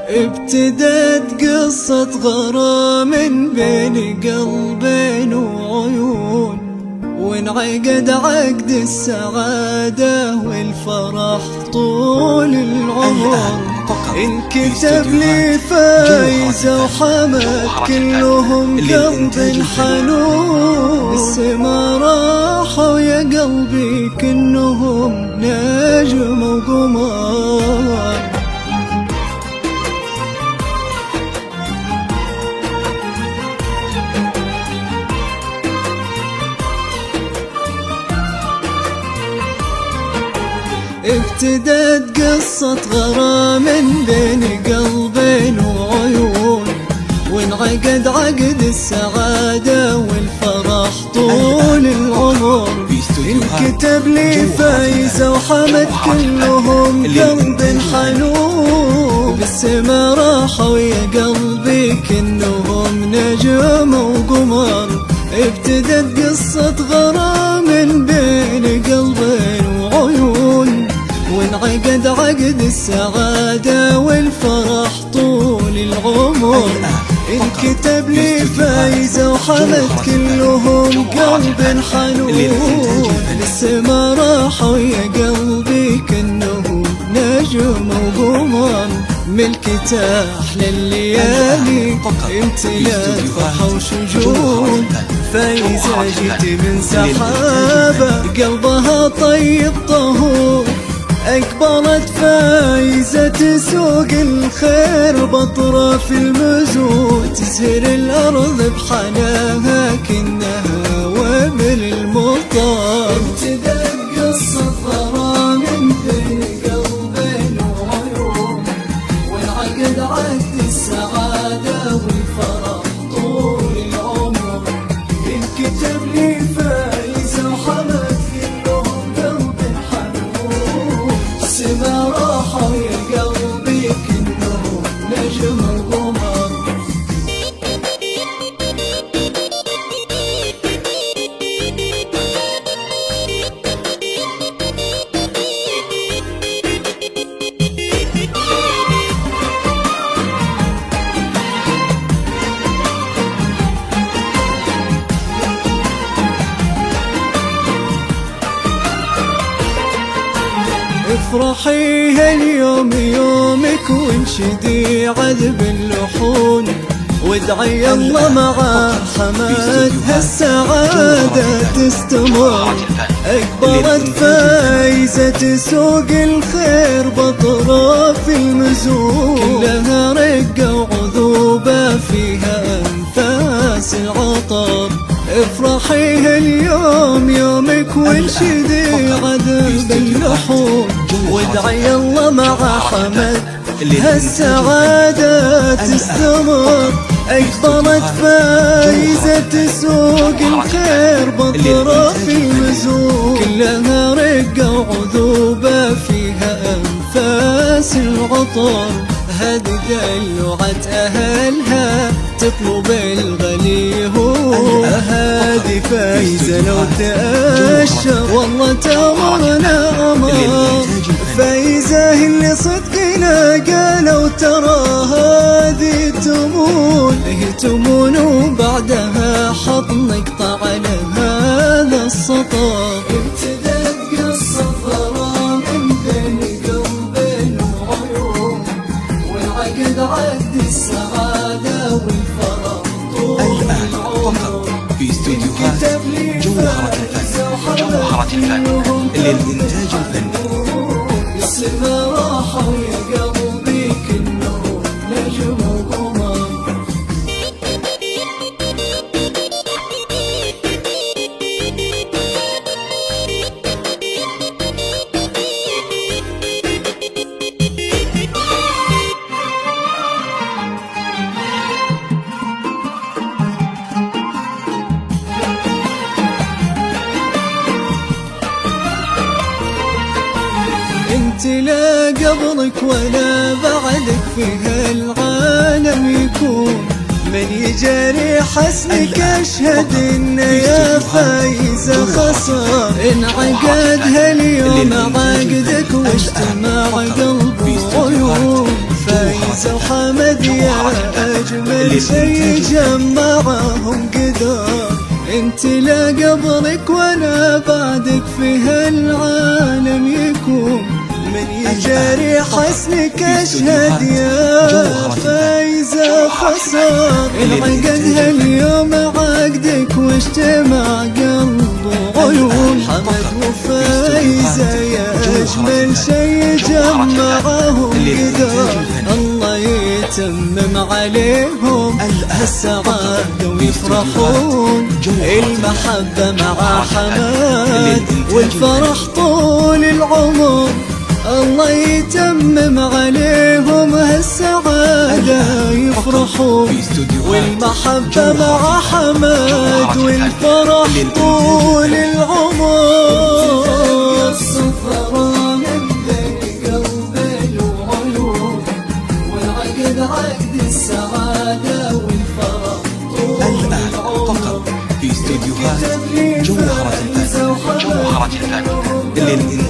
ابتدت قصة غرام بين قلبين وعيون، وانعقد عقد السعادة والفرح طول العمر. انكتب لي فايزة وحمد كلهم قلب حنون، السما راحوا يا قلبي كنهم نجم وقمر. ابتدت قصة غرام بين قلبين وعيون، وانعقد عقد السعادة والفرح طول العمر. انكتب لي فايزة وحمد كلهم قلب حنون، بالسما راحوا يا قلبي كنهم نجم وقمر. ابتدت قصة غرام بين قلبين وعيون، وانعقد عقد السعادة والفرح طول العمر. انكتب لي فايزة وحمد كلهم قلب حنون، للسما راحوا يا قلبي كنهم نجم وقمر. ملكت أحلى الليالي امتلاك فرحة وشجون، فايزة جيت من سحابة قلبها طيب طهور. أقبلت فايزة تسوق الخير بأطراف المزون، تسهر الأرض بحناها كنها وبل المطر. ابتدت قصة غرام بين قلبين وعيون، وانعقد عقد السعادة والفرح طول العمر. انكتب لي فايزة وحمد كلهم قلب حنون، السما راحوا يا قلبي كنهم نجم وقمر. افرحي هاليوم يومك وانشدي عذب اللحون، وادعي الله مع حماد هالسعادة تستمر. أقبلت فايزة تسوق الخير بأطراف المزون، كلها رقة وعذوبة فيها أنفاس العطر. افرحي هاليوم يومك وانشدي عذب اللحون، وادعي الله مع حمد هالسعادة تستمر. أقبلت فايزة تسوق الخير بأطراف المزون، كلها رقة وعذوبة فيها أنفاس العطر. هذه دلوعة أهلها تطلب الغلي هو، هذه فايزة لو تأشر والله تأمرنا أمر. فايزة اللي صدقنا قالوا ترى هذه تمون، هي تمون وبعدها حط نقطة على هذا السطر. ابتدت قصة غرام بين قلبين وعيون، وانعقد عقد السعادة والفرح طول العمر. في استوديوهات جوهرة الفن للإنتاج الفني. السما راحوا يا قلبي كنهم نجم وقمر. انت لا قبلك ولا بعدك في هالعالم يكون، من يجري حسنك اشهد ان يا فايزة خسر. انعقد هاليوم عقدك واجتمع قلب وعيون، فايزة وحمد يا أجمل شي جمعهم قدر. انت لا قبلك ولا بعدك في هالعالم يكون، من يجاري حسنك اشهد يا فايزة خسر. انعقد هاليوم عقدك واجتمع قلب وعيون، حمد وفايزة يا اجمل شي جمعهم قدر. الله يتمم عليهم هالسعادة ويفرحون، المحبة مع حماد والفرح طول العمر. الله يتمم عليهم هالسعادة يفرحون، والمحبة مع حماد والفرح طول العمر. الصفرة من بين قلب العيون، والعقد عقد السعادة والفرح طول الآن فقط في استديوهات جوهرة الفن للإنتاج